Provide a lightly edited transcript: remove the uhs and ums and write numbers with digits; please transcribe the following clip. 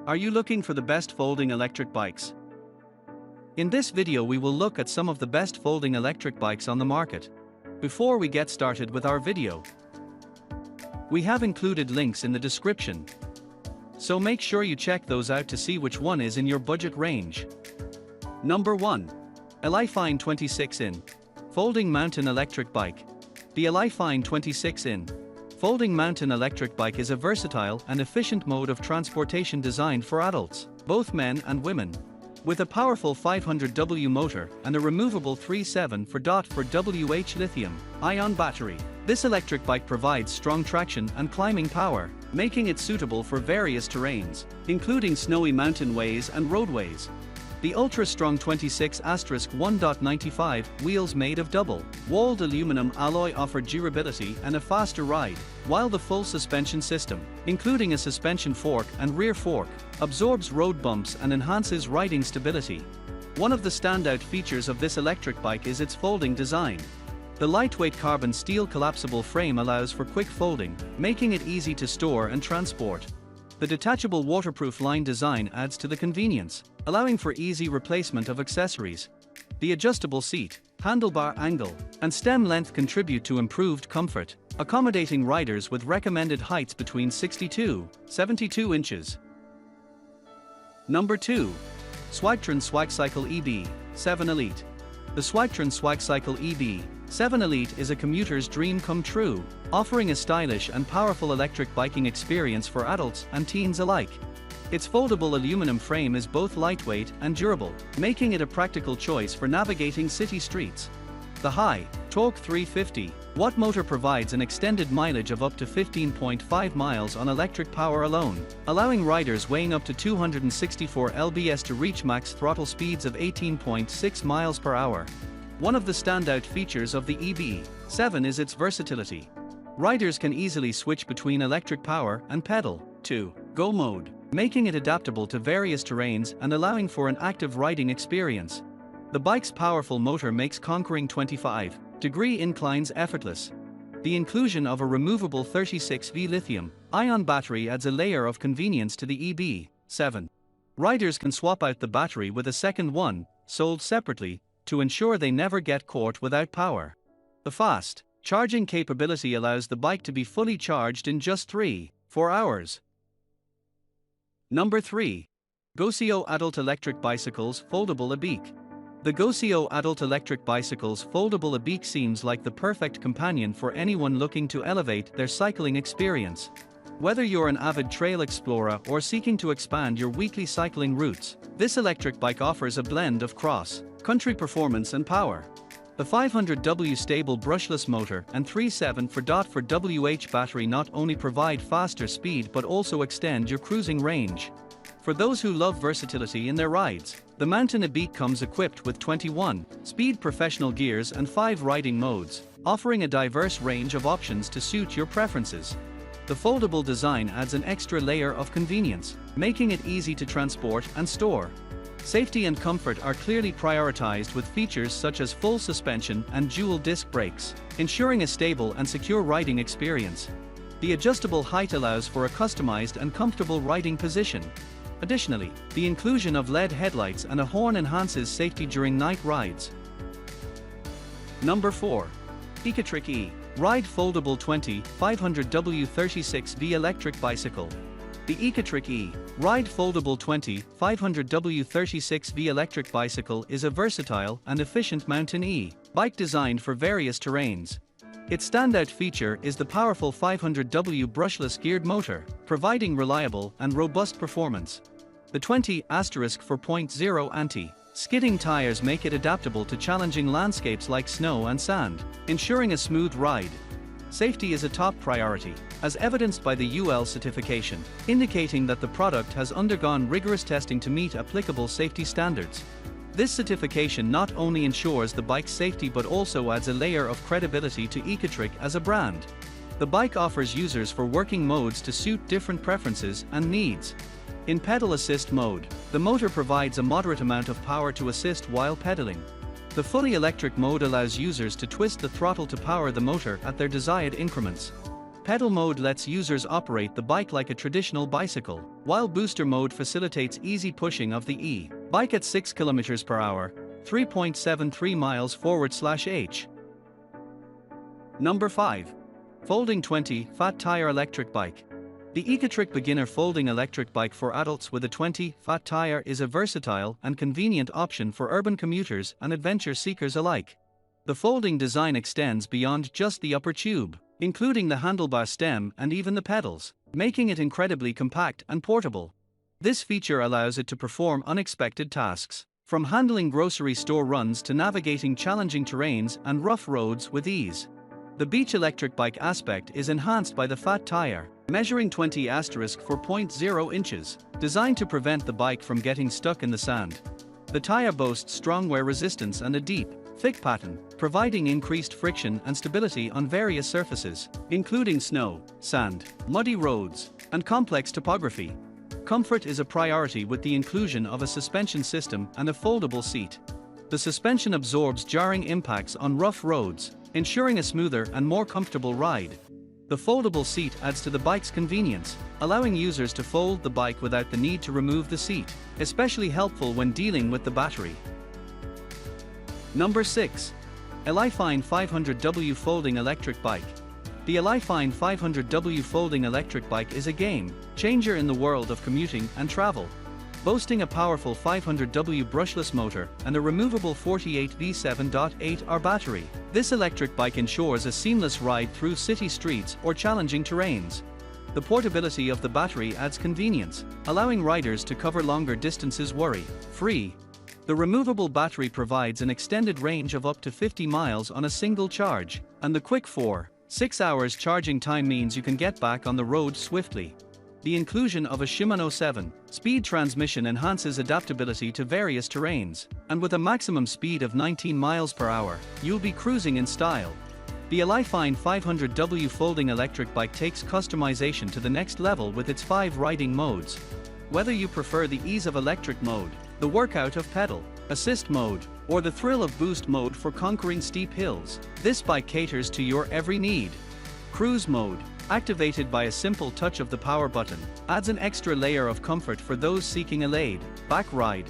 Are you looking for the best folding electric bikes? In this video we will look at some of the best folding electric bikes on the market. Before we get started with our video, we have included links in the description, so make sure you check those out to see which one is in your budget range. Number 1. Elifine 26-in Folding Mountain Electric Bike. The Elifine 26-in Folding Mountain Electric Bike is a versatile and efficient mode of transportation designed for adults, both men and women. With a powerful 500W motor and a removable 3.7 for lithium-ion battery, this electric bike provides strong traction and climbing power, making it suitable for various terrains, including snowy mountain ways and roadways. The ultra-strong 26*1.95 wheels made of double-walled aluminum alloy offer durability and a faster ride, while the full suspension system, including a suspension fork and rear fork, absorbs road bumps and enhances riding stability. One of the standout features of this electric bike is its folding design. The lightweight carbon steel collapsible frame allows for quick folding, making it easy to store and transport. The detachable waterproof line design adds to the convenience, allowing for easy replacement of accessories. The adjustable seat, handlebar angle, and stem length contribute to improved comfort, accommodating riders with recommended heights between 62-72 inches. Number 2. Swagtron Swagcycle EB7 Elite. The Swagtron Swagcycle EB7 Elite is a commuter's dream come true, offering a stylish and powerful electric biking experience for adults and teens alike. Its foldable aluminum frame is both lightweight and durable, making it a practical choice for navigating city streets. The high-torque 350-watt motor provides an extended mileage of up to 15.5 miles on electric power alone, allowing riders weighing up to 264 lbs to reach max throttle speeds of 18.6 miles per hour. One of the standout features of the EB7 is its versatility. Riders can easily switch between electric power and pedal-to-go mode, making it adaptable to various terrains and allowing for an active riding experience. The bike's powerful motor makes conquering 25-degree inclines effortless. The inclusion of a removable 36V lithium-ion battery adds a layer of convenience to the EB7. Riders can swap out the battery with a second one, sold separately, to ensure they never get caught without power. The fast charging capability allows the bike to be fully charged in just 3-4 hours. Number 3. Gocio Adult Electric Bicycles Foldable Ebike. The Gocio Adult Electric Bicycles Foldable Ebike seems like the perfect companion for anyone looking to elevate their cycling experience. Whether you're an avid trail explorer or seeking to expand your weekly cycling routes, this electric bike offers a blend of cross-country performance and power. The 500W stable brushless motor and 3.7 for battery not only provide faster speed but also extend your cruising range. For those who love versatility in their rides, the Mountain Ebike comes equipped with 21-speed professional gears and 5 riding modes, offering a diverse range of options to suit your preferences. The foldable design adds an extra layer of convenience, making it easy to transport and store. Safety and comfort are clearly prioritized with features such as full suspension and dual disc brakes, ensuring a stable and secure riding experience. The adjustable height allows for a customized and comfortable riding position. Additionally, the inclusion of LED headlights and a horn enhances safety during night rides. Number 4. Ecotric E-Ride Foldable 500W 36V Electric Bicycle. The Ecotric E-Ride Foldable 500W 36V electric bicycle is a versatile and efficient mountain e-bike designed for various terrains. Its standout feature is the powerful 500W brushless geared motor, providing reliable and robust performance. The 20*4.0 anti-skidding tires make it adaptable to challenging landscapes like snow and sand, ensuring a smooth ride. Safety is a top priority, as evidenced by the UL certification, indicating that the product has undergone rigorous testing to meet applicable safety standards. This certification not only ensures the bike's safety but also adds a layer of credibility to Ecotric as a brand. The bike offers users for working modes to suit different preferences and needs. In pedal assist mode, the motor provides a moderate amount of power to assist while pedaling. The fully electric mode allows users to twist the throttle to power the motor at their desired increments. Pedal mode lets users operate the bike like a traditional bicycle, while booster mode facilitates easy pushing of the e-bike at 6 km per hour, 3.73 miles /h. Number 5. Folding 20 Fat Tire Electric Bike. The Ecotric beginner folding electric bike for adults with a 20 fat tire is a versatile and convenient option for urban commuters and adventure seekers alike. The folding design extends beyond just the upper tube, including the handlebar stem and even the pedals, making it incredibly compact and portable. This feature allows it to perform unexpected tasks, from handling grocery store runs to navigating challenging terrains and rough roads with ease. The beach electric bike aspect is enhanced by the fat tire, measuring 20*4.0 inches, designed to prevent the bike from getting stuck in the sand. The tire boasts strong wear resistance and a deep, thick pattern, providing increased friction and stability on various surfaces, including snow, sand, muddy roads, and complex topography. Comfort is a priority with the inclusion of a suspension system and a foldable seat. The suspension absorbs jarring impacts on rough roads, ensuring a smoother and more comfortable ride. The foldable seat adds to the bike's convenience, allowing users to fold the bike without the need to remove the seat, especially helpful when dealing with the battery. Number 6. Elifine 500W Folding Electric Bike. The Elifine 500W Folding Electric Bike is a game changer in the world of commuting and travel. Boasting a powerful 500W brushless motor and a removable 48V7.8R battery, this electric bike ensures a seamless ride through city streets or challenging terrains. The portability of the battery adds convenience, allowing riders to cover longer distances worry-free. The removable battery provides an extended range of up to 50 miles on a single charge, and the quick 4-6 hours charging time means you can get back on the road swiftly. The inclusion of a Shimano 7-speed transmission enhances adaptability to various terrains, and with a maximum speed of 19 miles per hour, you'll be cruising in style. The Elifine 500W folding electric bike takes customization to the next level with its 5 riding modes. Whether you prefer the ease of electric mode, the workout of pedal assist mode, or the thrill of boost mode for conquering steep hills, this bike caters to your every need. Cruise mode, activated by a simple touch of the power button, adds an extra layer of comfort for those seeking a laid-back ride.